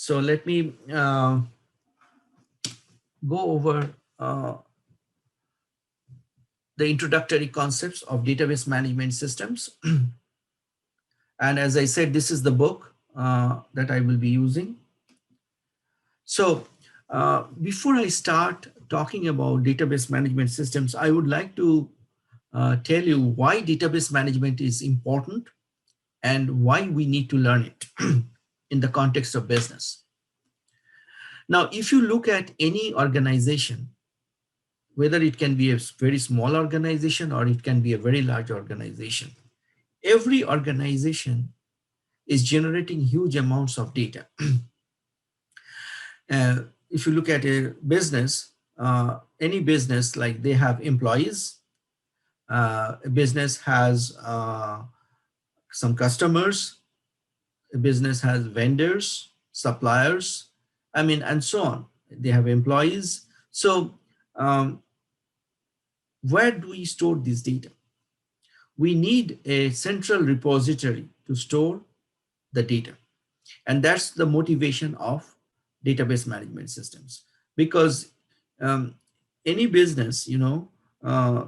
So let me go over the introductory concepts of database management systems. And as I said, this is the book that I will be using. So before I start talking about database management systems, I would like to tell you why database management is important and why we need to learn it in the context of business. Now, if you look at any organization, whether it can be a very small organization or it can be a very large organization, every organization is generating huge amounts of data. If you look at a business, any business, like they have employees, a business has some customers, a business has vendors, suppliers, and so on. They have employees. So where do we store this data? We need a central repository to store the data. And that's the motivation of database management systems. Because any business,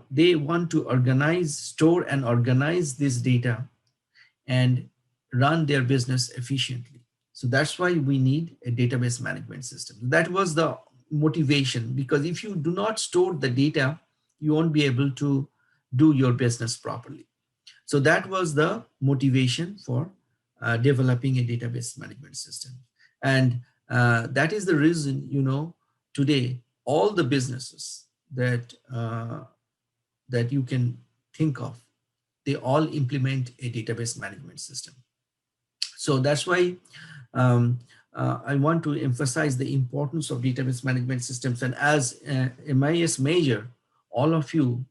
they want to organize, store and organize this data and run their business efficiently. So that's why we need a database management system. That was the motivation, because if you do not store the data, you won't be able to do your business properly. So that was the motivation for developing a database management system. And that is the reason, today, all the businesses that you can think of, they all implement a database management system. So that's why I want to emphasize the importance of database management systems. And as a MIS major, all of you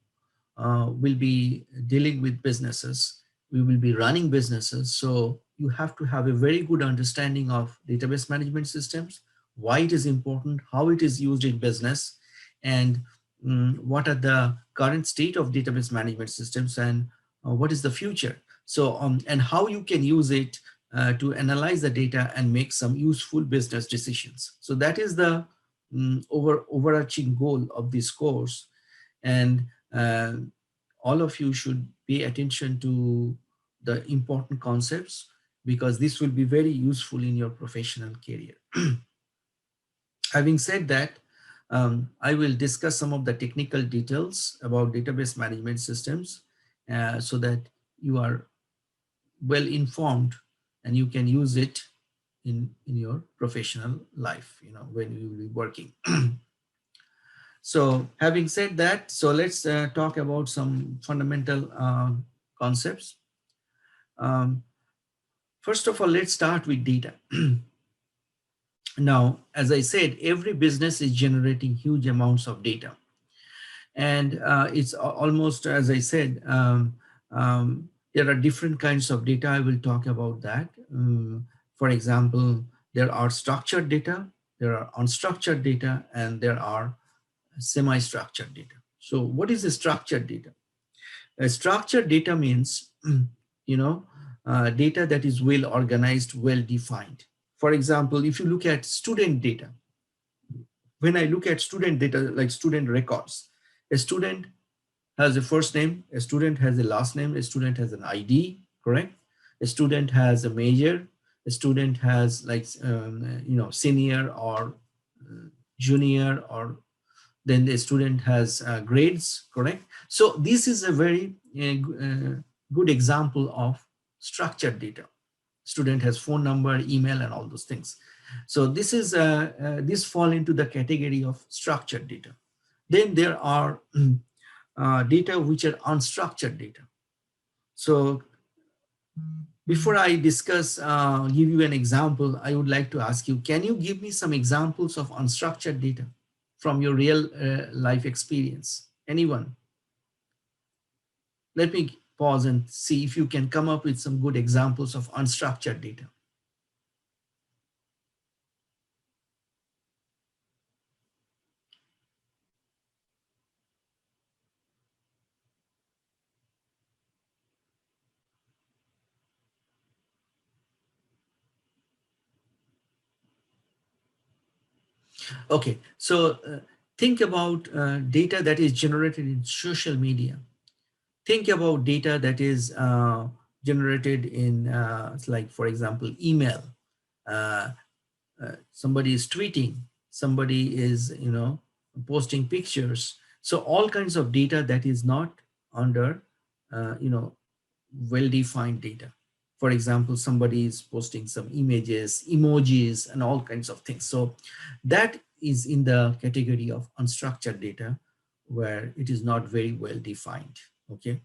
will be dealing with businesses. We will be running businesses. So you have to have a very good understanding of database management systems, why it is important, how it is used in business, and what are the current state of database management systems, and what is the future. So, and how you can use it to analyze the data and make some useful business decisions. So that is the overarching goal of this course. And all of you should pay attention to the important concepts, because this will be very useful in your professional career. Having said that, I will discuss some of the technical details about database management systems so that you are well informed and you can use it in your professional life, when you will be working. So having said that, so let's talk about some fundamental concepts. First of all, let's start with data. Now, as I said, every business is generating huge amounts of data. And it's almost, as I said, there are different kinds of data. I will talk about that. For example, there are structured data, there are unstructured data, and there are semi-structured data. So what is a structured data? A structured data means, data that is well organized, well defined. For example, if you look at student data, when I look at student data, like student records, a student has a first name, a student has a last name, a student has an ID, correct? A student has a major, a student has like, senior or junior, or then the student has grades, correct? So this is a very good example of structured data. Student has phone number, email, and all those things. So this is this fall into the category of structured data. Then there are data which are unstructured data. So before I discuss, give you an example, I would like to ask you, can you give me some examples of unstructured data from your real life experience? Anyone? Let me pause and see if you can come up with some good examples of unstructured data. Okay, so think about data that is generated in social media. Think about data that is generated in, like, for example, email. Uh, Somebody is tweeting, somebody is, posting pictures. So all kinds of data that is not under, well-defined data. For example, somebody is posting some images, emojis, and all kinds of things. So that is in the category of unstructured data, where it is not very well defined. Okay,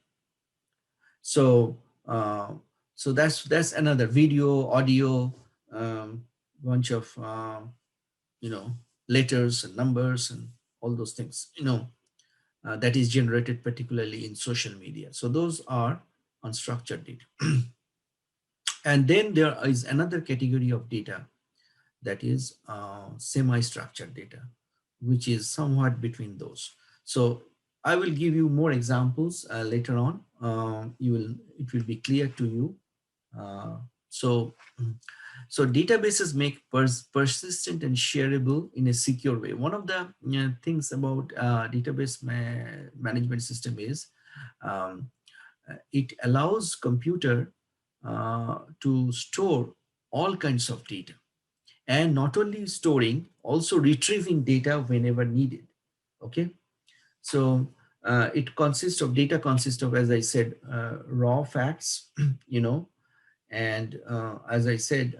so uh, so that's another video, audio, bunch of letters and numbers and all those things. That is generated particularly in social media. So those are unstructured data. And then there is another category of data that is semi-structured data, which is somewhat between those. So I will give you more examples later on. It will be clear to you. Uh, so, so databases make persistent and shareable in a secure way. One of the things about database management system is um, it allows computer to store all kinds of data, and not only storing, also retrieving data whenever needed. Okay, so data consists of, as I said, raw facts, and as I said,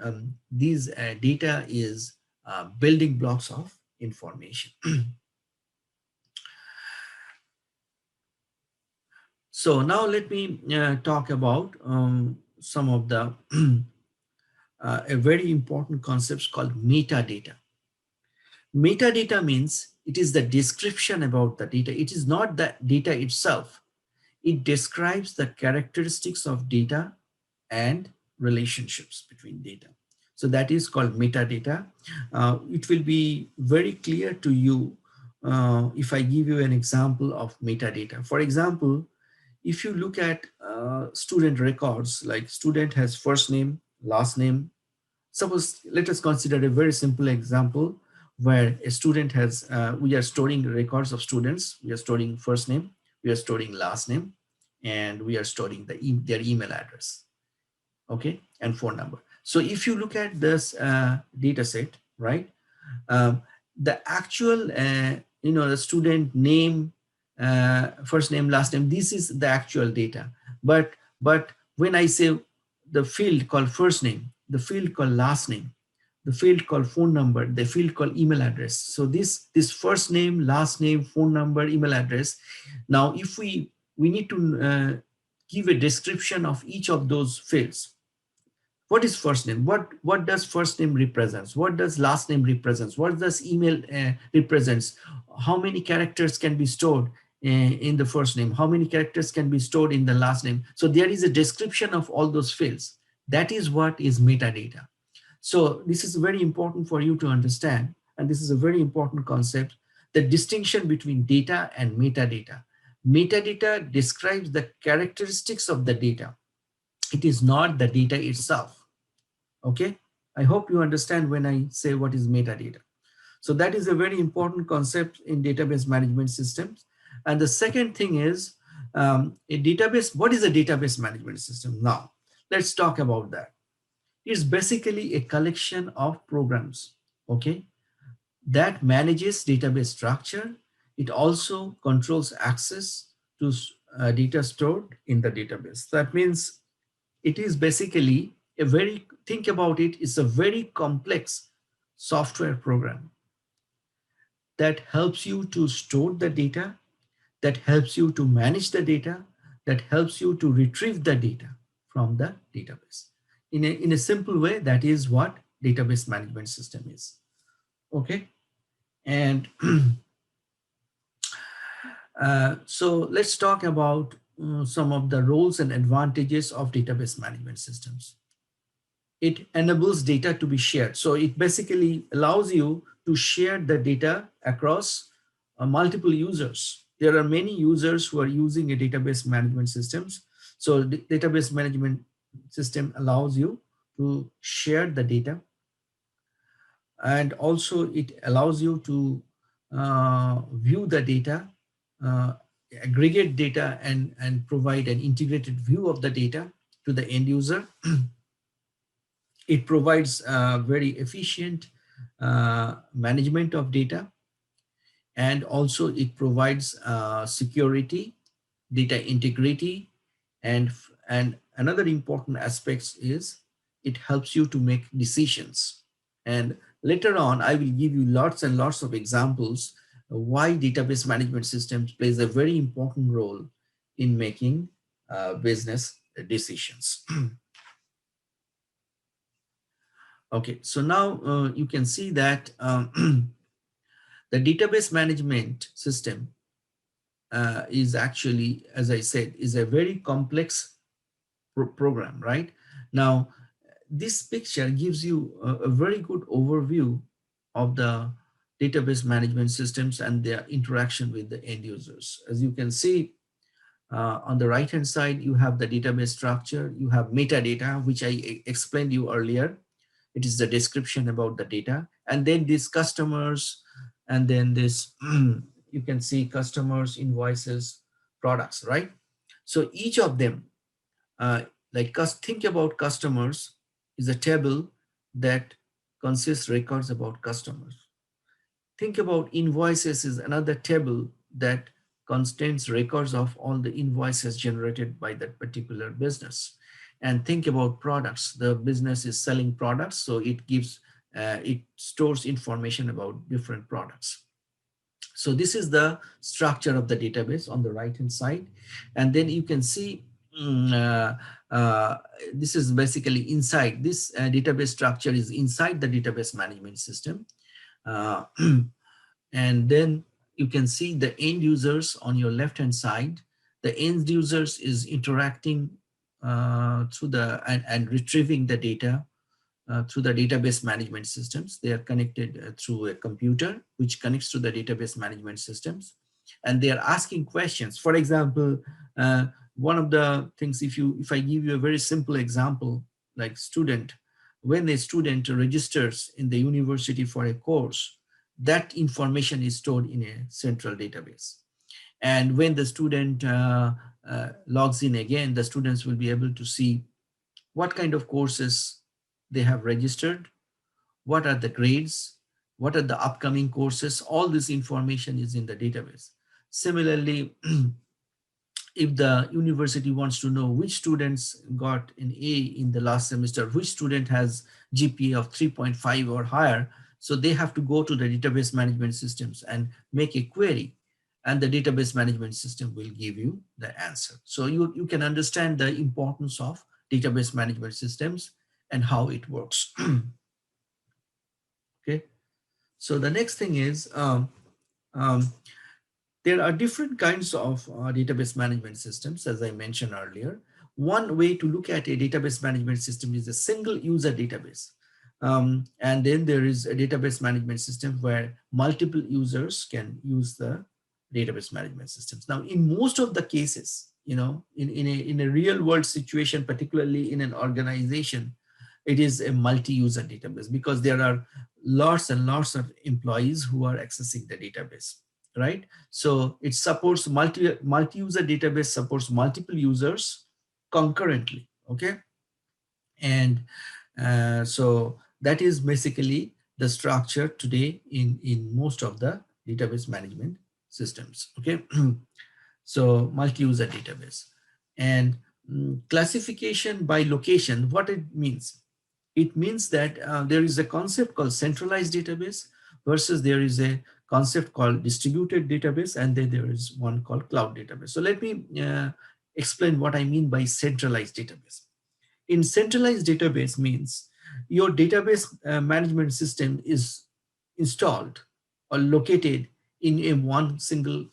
these data is building blocks of information. So now let me talk about some of the a very important concepts called metadata. Metadata means it is the description about the data. It is not the data itself. It describes the characteristics of data and relationships between data. So that is called metadata. It will be very clear to you if I give you an example of metadata. For example, if you look at student records, like student has first name, last name. Suppose, let us consider a very simple example where a student has, we are storing records of students. We are storing first name, we are storing last name, and we are storing their email address, okay, and phone number. So if you look at this data set, right, um, the actual, the student name, first name, last name, this is the actual data. But when I say the field called first name, the field called last name, the field called phone number, the field called email address. So this first name, last name, phone number, email address. Now, if we need to give a description of each of those fields. What is first name? What does first name represents? What does last name represents? What does email represents? How many characters can be stored in the first name? How many characters can be stored in the last name? So there is a description of all those fields. That is what is metadata. So this is very important for you to understand, and this is a very important concept, the distinction between data and metadata. Metadata describes the characteristics of the data. It is not the data itself. Okay, I hope you understand when I say what is metadata. So that is a very important concept in database management systems. And the second thing is a database. What is a database management system? Now let's talk about that. It's basically a collection of programs, okay, that manages database structure. It also controls access to data stored in the database. That means it is basically a very, think about it, it's a very complex software program that helps you to store the data, that helps you to manage the data, that helps you to retrieve the data from the database. In a simple way, that is what database management system is. Okay. And so let's talk about some of the roles and advantages of database management systems. It enables data to be shared. So it basically allows you to share the data across multiple users. There are many users who are using a database management systems. So the database management system allows you to share the data. And also it allows you to view the data, uh, aggregate data, and provide an integrated view of the data to the end user. It provides very efficient management of data, and also it provides security, data integrity, and another important aspect is it helps you to make decisions. And later on, I will give you lots and lots of examples why database management systems plays a very important role in making business decisions. Okay, so now you can see that the database management system is actually, as I said, is a very complex program, right? Now, this picture gives you a very good overview of the database management systems and their interaction with the end users. As you can see, on the right hand side, you have the database structure, you have metadata, which I explained you earlier. It is the description about the data, and then these customers, and then this you can see customers, invoices, products, right? So each of them, uh, think about customers is a table that consists records about customers. Think about invoices is another table that contains records of all the invoices generated by that particular business. And think about products. The business is selling products, so it stores information about different products. So this is the structure of the database on the right hand side. And then you can see mm, this is basically inside this database structure is inside the database management system. Uh, and then you can see the end users on your left hand side. The end users is interacting through and retrieving the data through the database management systems. They are connected through a computer which connects to the database management systems, and they are asking questions. For example, one of the things, if I give you a very simple example, like student, when a student registers in the university for a course, that information is stored in a central database. And when the student logs in again, the students will be able to see what kind of courses they have registered, what are the grades, what are the upcoming courses. All this information is in the database. Similarly, if the university wants to know which students got an A in the last semester, which student has GPA of 3.5 or higher, so they have to go to the database management systems and make a query, and the database management system will give you the answer. So you can understand the importance of database management systems and how it works. Okay, so the next thing is um, there are different kinds of database management systems, as I mentioned earlier. One way to look at a database management system is a single user database. And then there is a database management system where multiple users can use the database management systems. Now, in most of the cases, in a real world situation, particularly in an organization, it is a multi-user database because there are lots and lots of employees who are accessing the database, right? So it supports multi-user database, supports multiple users concurrently, okay? And so that is basically the structure today in most of the database management systems, okay? So multi-user database. And classification by location, what it means? It means that there is a concept called centralized database versus there is a concept called distributed database, and then there is one called cloud database. So let me explain what I mean by centralized database. In centralized database means your database management system is installed or located in a one single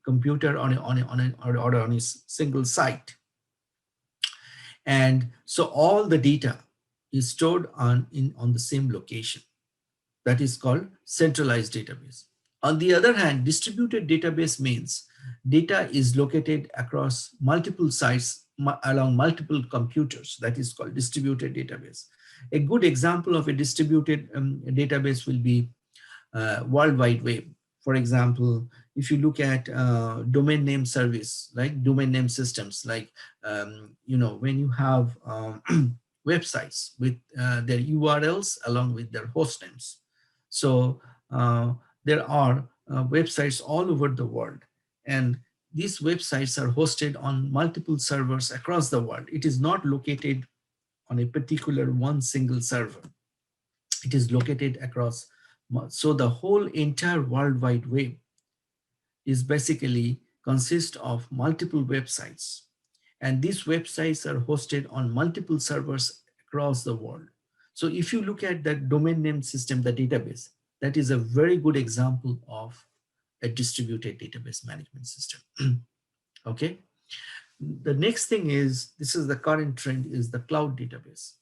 computer or on a single site. And so all the data is stored on the same location. That is called centralized database. On the other hand, distributed database means data is located across multiple sites along multiple computers. That is called distributed database. A good example of a distributed database will be World Wide Web. For example, if you look at domain name service, like domain name systems, like when you have websites with their URLs along with their host names. So there are websites all over the world, and these websites are hosted on multiple servers across the world. It is not located on a particular one single server. It is located across. So the whole entire World Wide Web is basically consists of multiple websites. And these websites are hosted on multiple servers across the world. So if you look at that domain name system, the database, that is a very good example of a distributed database management system. Okay. The next thing is, this is the current trend, is the cloud database.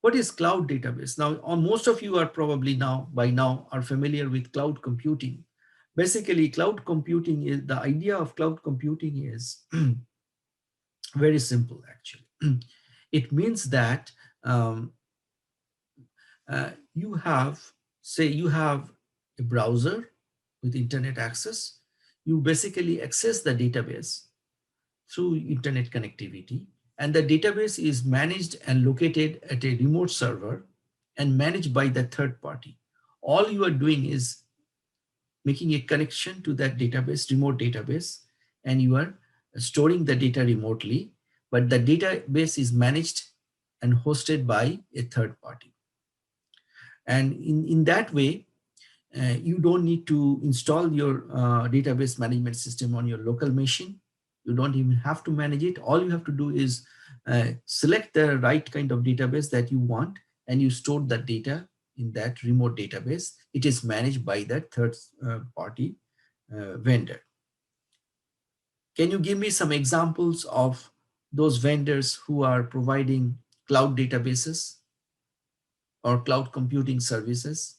What is cloud database? Now, most of you are probably by now are familiar with cloud computing. Basically, cloud computing is, the idea of cloud computing is very simple actually. It means that you have, say you have a browser with internet access. You basically access the database through internet connectivity, and the database is managed and located at a remote server and managed by the third party. All you are doing is making a connection to that database, remote database, and you are storing the data remotely, but the database is managed and hosted by a third party. And in that way, you don't need to install your database management system on your local machine. You don't even have to manage it. All you have to do is select the right kind of database that you want, and you store that data in that remote database. It is managed by that third party vendor. Can you give me some examples of those vendors who are providing cloud databases or cloud computing services?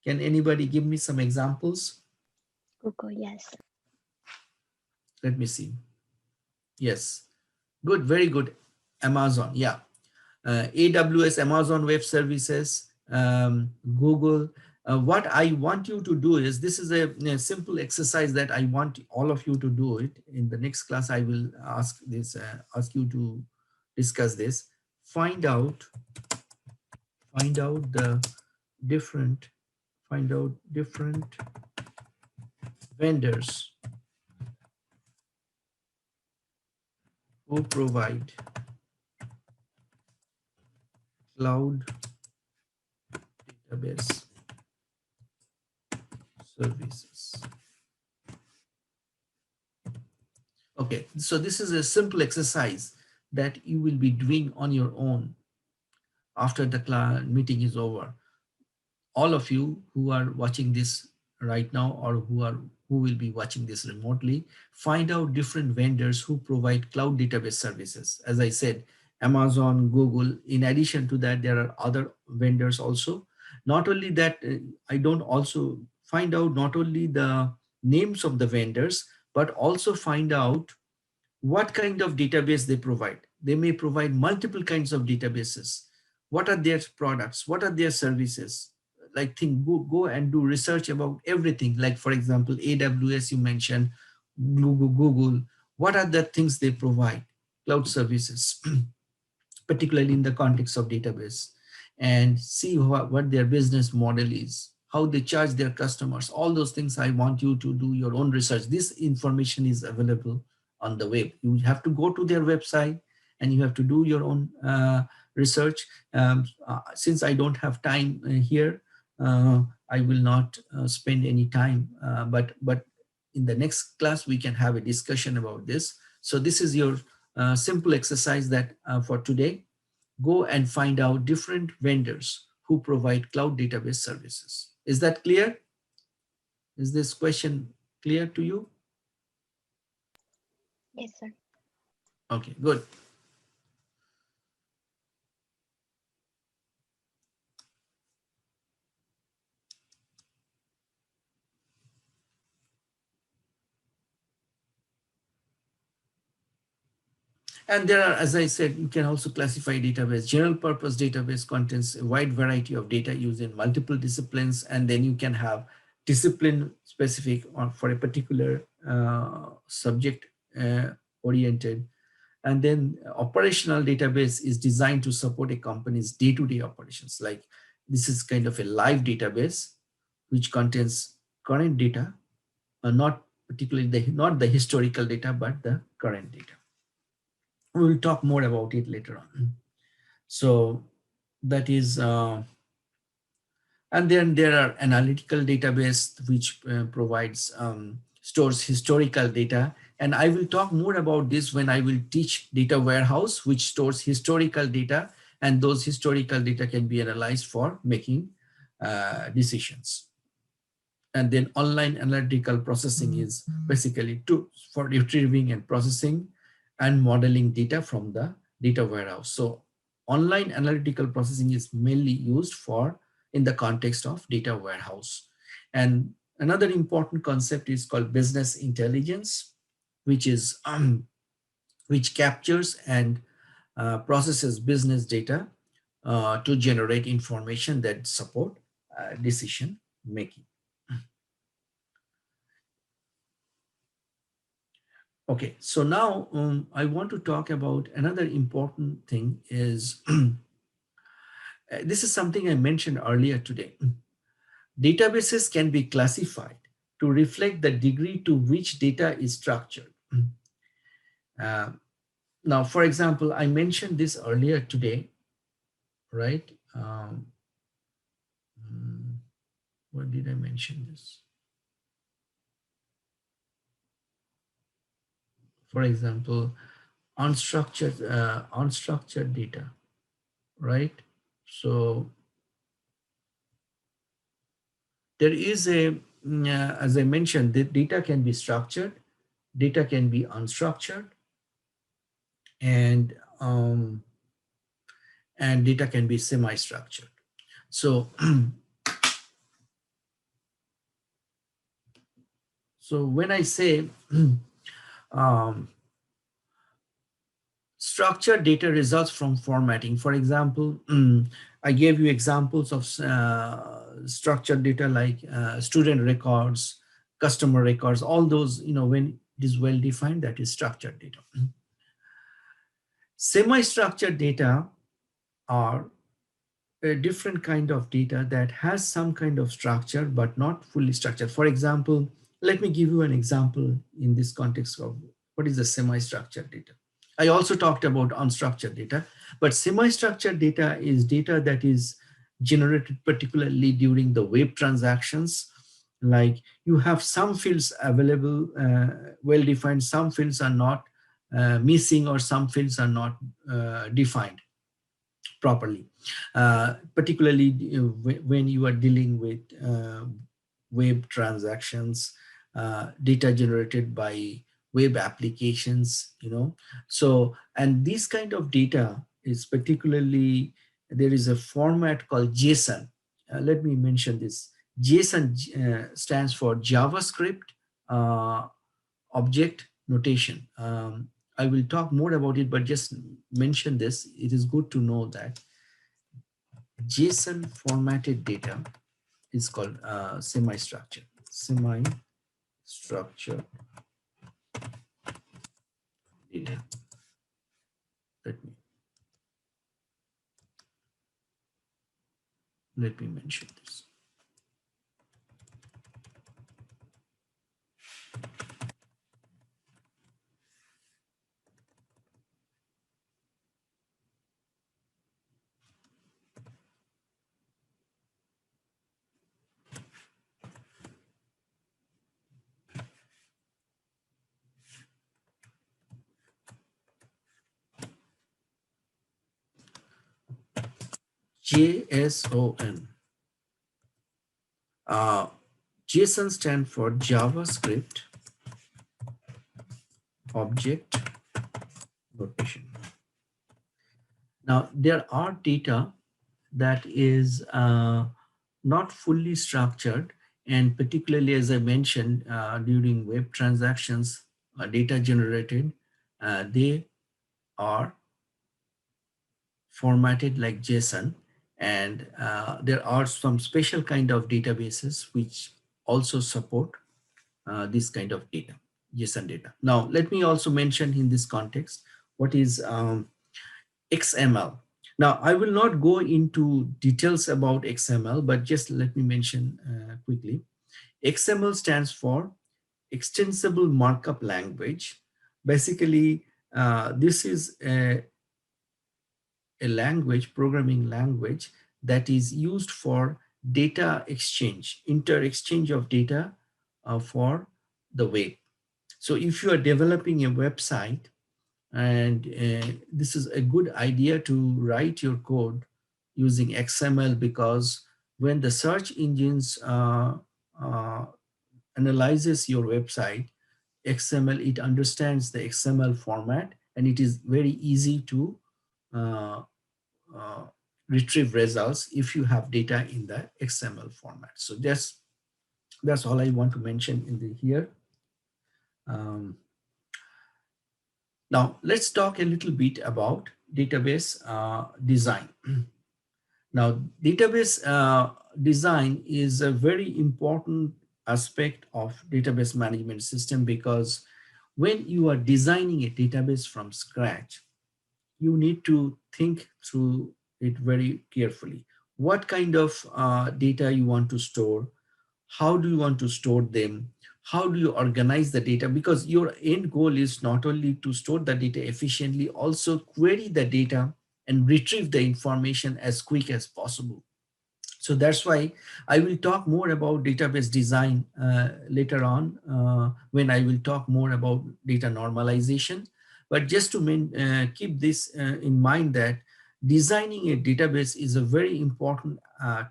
Can anybody give me some examples? Google, yes. Let me see. Yes, good, very good. Amazon, yeah. AWS, Amazon Web Services, Google. What I want you to do is, this is a simple exercise that I want all of you to do it. In the next class, I will ask you to discuss this. Find out the different, vendors who provide cloud database services. Okay, so this is a simple exercise that you will be doing on your own after the meeting is over. All of you who are watching this right now, or who will be watching this remotely, find out different vendors who provide cloud database services. As I said, Amazon, Google. In addition to that, there are other vendors also. Not only that, I don't also find out not only the names of the vendors, but also find out what kind of database they provide. They may provide multiple kinds of databases. What are their products? What are their services? Like, go and do research about everything. Like, for example, AWS, you mentioned, Google. What are the things they provide? Cloud services, particularly in the context of database, and see what their business model is, how they charge their customers. All those things, I want you to do your own research. This information is available on the web. You have to go to their website and you have to do your own research. Since I don't have time here, I will not spend any time, but in the next class we can have a discussion about this. So this is your simple exercise that for today. Go and find out different vendors who provide cloud database services. Is that clear? Is this question clear to you? Yes, sir. Okay, good. And there are, as I said, you can also classify database. General purpose database contains a wide variety of data used in multiple disciplines, and then you can have discipline specific or for a particular subject oriented. And then operational database is designed to support a company's day-to-day operations. Like this is kind of a live database which contains current data, not particularly not the historical data, but the current data. We will talk more about it later on. So that is, and then there are analytical database which provides stores historical data. And I will talk more about this when I will teach data warehouse, which stores historical data, and those historical data can be analyzed for making decisions. And then online analytical processing is basically for retrieving and processing and modeling data from the data warehouse. So online analytical processing is mainly used for in the context of data warehouse. And another important concept is called business intelligence, which is which captures and processes business data to generate information that support decision making. Okay, so now I want to talk about another important thing is this is something I mentioned earlier today. Databases can be classified to reflect the degree to which data is structured. Uh, Now, for example, I mentioned this earlier today, right? What did I mention this? For example, unstructured data, right? So there is as I mentioned, the data can be structured, data can be unstructured, and data can be semi-structured. So, so when I say um, structured data results from formatting, for example, I gave you examples of structured data like student records, customer records, all those, when it is well defined, that is structured data. Semi-structured data are a different kind of data that has some kind of structure but not fully structured. For example, let me give you an example in this context of what is the semi-structured data. I also talked about unstructured data, but semi-structured data is data that is generated particularly during the web transactions. Like you have some fields available, well defined, some fields are not missing, or some fields are not defined properly, particularly when you are dealing with web transactions, data generated by web applications, So, and this kind of data is particularly, there is a format called JSON. Let me mention this. JSON stands for JavaScript Object Notation. I will talk more about it, but just mention this. It is good to know that JSON formatted data is called semi-structured. Semi-structured data. Let me mention this. JSON. JSON stands for JavaScript Object Notation. Now, there are data that is not fully structured, and particularly, as I mentioned, during web transactions, data generated, they are formatted like JSON, and there are some special kind of databases which also support this kind of data, JSON data. Now, let me also mention in this context what is XML. Now, I will not go into details about XML, but just let me mention quickly. XML stands for Extensible Markup Language. Basically, this is a language, programming language, that is used for data exchange, inter-exchange of data for the web. So if you are developing a website, and this is a good idea to write your code using XML, because when the search engines uh, analyzes your website, XML, it understands the XML format, and it is very easy to uh, uh, retrieve results if you have data in the XML format. So that's all I want to mention in the here. Um, Now let's talk a little bit about database design. Now, database design is a very important aspect of database management system, because when you are designing a database from scratch, you need to think through it very carefully. What kind of data you want to store? How do you want to store them? How do you organize the data? Because your end goal is not only to store the data efficiently, also query the data and retrieve the information as quick as possible. So that's why I will talk more about database design later on, when I will talk more about data normalization. But just to keep this in mind, that designing a database is a very important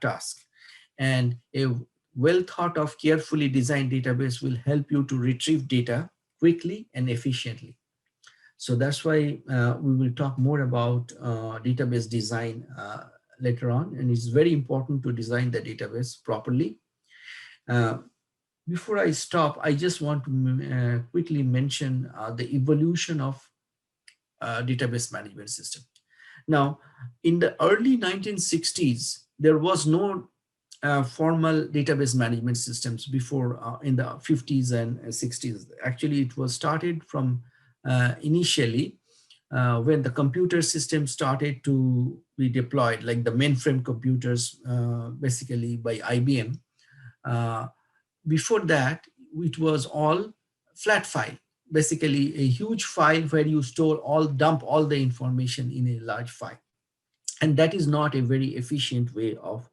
task, and a well thought of, carefully designed database will help you to retrieve data quickly and efficiently. So that's why we will talk more about database design later on, and it's very important to design the database properly. Uh, Before I stop, I just want to quickly mention the evolution of database management system. Now, in the early 1960s, there was no formal database management systems before, in the 50s and 60s. Actually, it was started from initially when the computer system started to be deployed, like the mainframe computers, basically by IBM. Uh, Before that, it was all flat file, basically a huge file where you dump all the information in a large file. And that is not a very efficient way of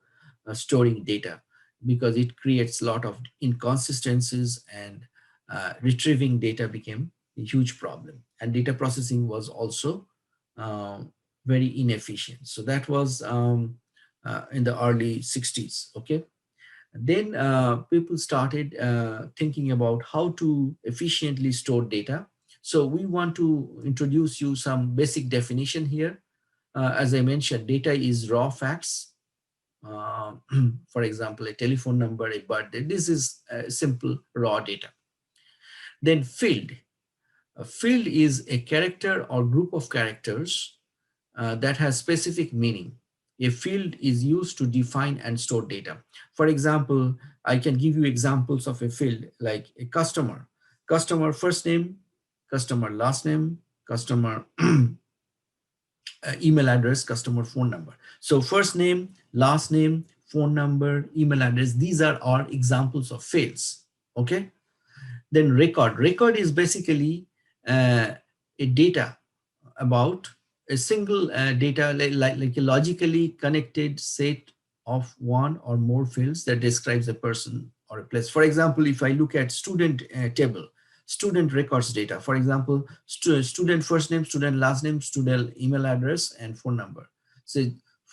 storing data, because it creates a lot of inconsistencies, and retrieving data became a huge problem, and data processing was also uh, very inefficient. So that was in the early 60s. Okay, then people started thinking about how to efficiently store data. So we want to introduce you some basic definition here. As I mentioned, data is raw facts. Uh, for example, a telephone number, a birthday. This is simple raw data. Then field. A field is a character or group of characters that has specific meaning. A field is used to define and store data. For example, I can give you examples of a field like a customer. Customer first name, customer last name, customer email address, customer phone number. So first name, last name, phone number, email address, these are our examples of fields. Okay. Then record. Record is basically a data about a single data, like a logically connected set of one or more fields that describes a person or a place. For example, if I look at student table, student records data, for example, student first name, student last name, student email address, and phone number. So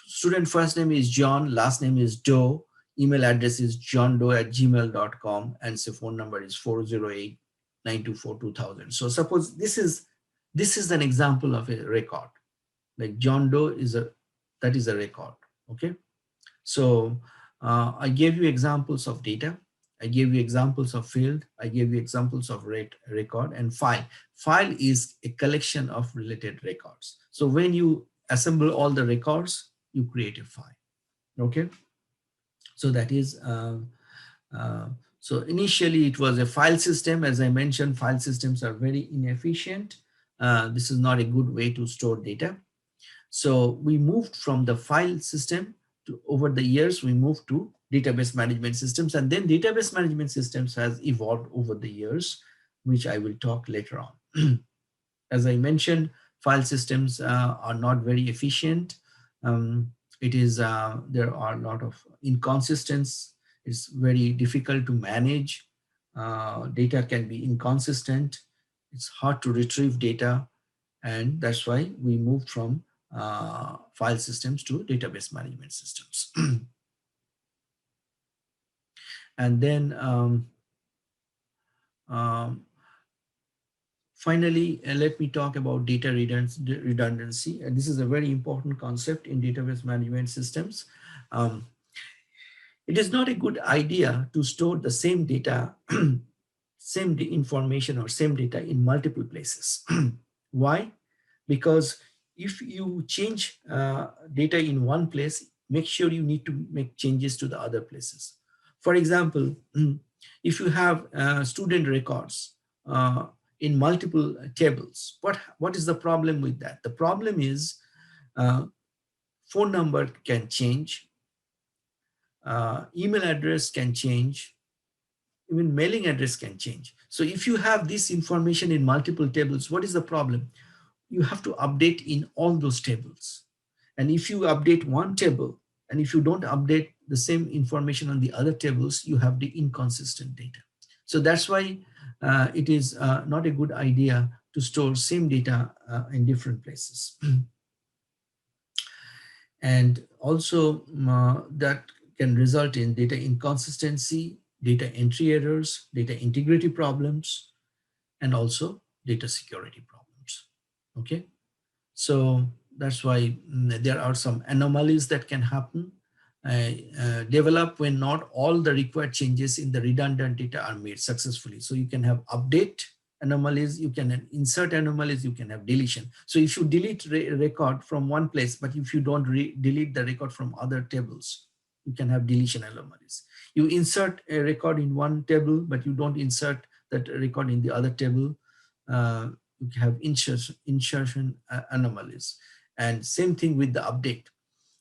student first name is John, last name is Doe, email address is johndoe@gmail.com, and so phone number is 408-924-2000. So suppose this is an example of a record. Like John Doe that is a record. Okay. So I gave you examples of data. I gave you examples of field. I gave you examples of record and file. File is a collection of related records. So when you assemble all the records, you create a file. Okay. So that is, uh, so initially it was a file system. As I mentioned, file systems are very inefficient. This is not a good way to store data. So we moved from the file system to, over the years, we moved to database management systems, and then database management systems has evolved over the years, which I will talk later on. As I mentioned, file systems are not very efficient. Um, it is, there are a lot of inconsistencies. It's very difficult to manage. Data can be inconsistent. It's hard to retrieve data. And that's why we moved from file systems to database management systems. And then um, finally, let me talk about data redundancy. And this is a very important concept in database management systems. Um, it is not a good idea to store the same data, same information or same data in multiple places. Why? Because if you change data in one place, make sure you need to make changes to the other places. For example, if you have student records in multiple tables, what is the problem with that? The problem is uh, phone number can change, email address can change, even mailing address can change. So if you have this information in multiple tables, what is the problem? You have to update in all those tables. And if you update one table, and if you don't update the same information on the other tables, you have the inconsistent data. So that's why it is not a good idea to store same data in different places. And also that can result in data inconsistency, data entry errors, data integrity problems, and also data security problems. Okay. So that's why there are some anomalies that can happen, develop when not all the required changes in the redundant data are made successfully. So you can have update anomalies, you can insert anomalies, you can have deletion. So if you delete record from one place, but if you don't delete the record from other tables, you can have deletion anomalies. You insert a record in one table, but you don't insert that record in the other table. You have insertion anomalies. And same thing with the update.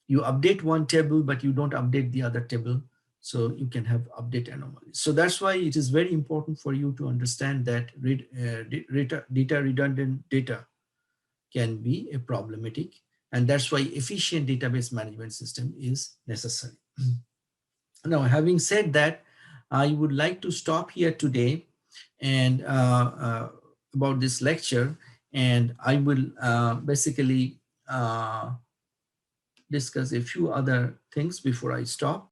You update one table, but you don't update the other table. So you can have update anomalies. So that's why it is very important for you to understand that data redundant data can be a problematic. And that's why efficient database management system is necessary. Now, having said that, I would like to stop here today and about this lecture, and I will basically discuss a few other things before I stop.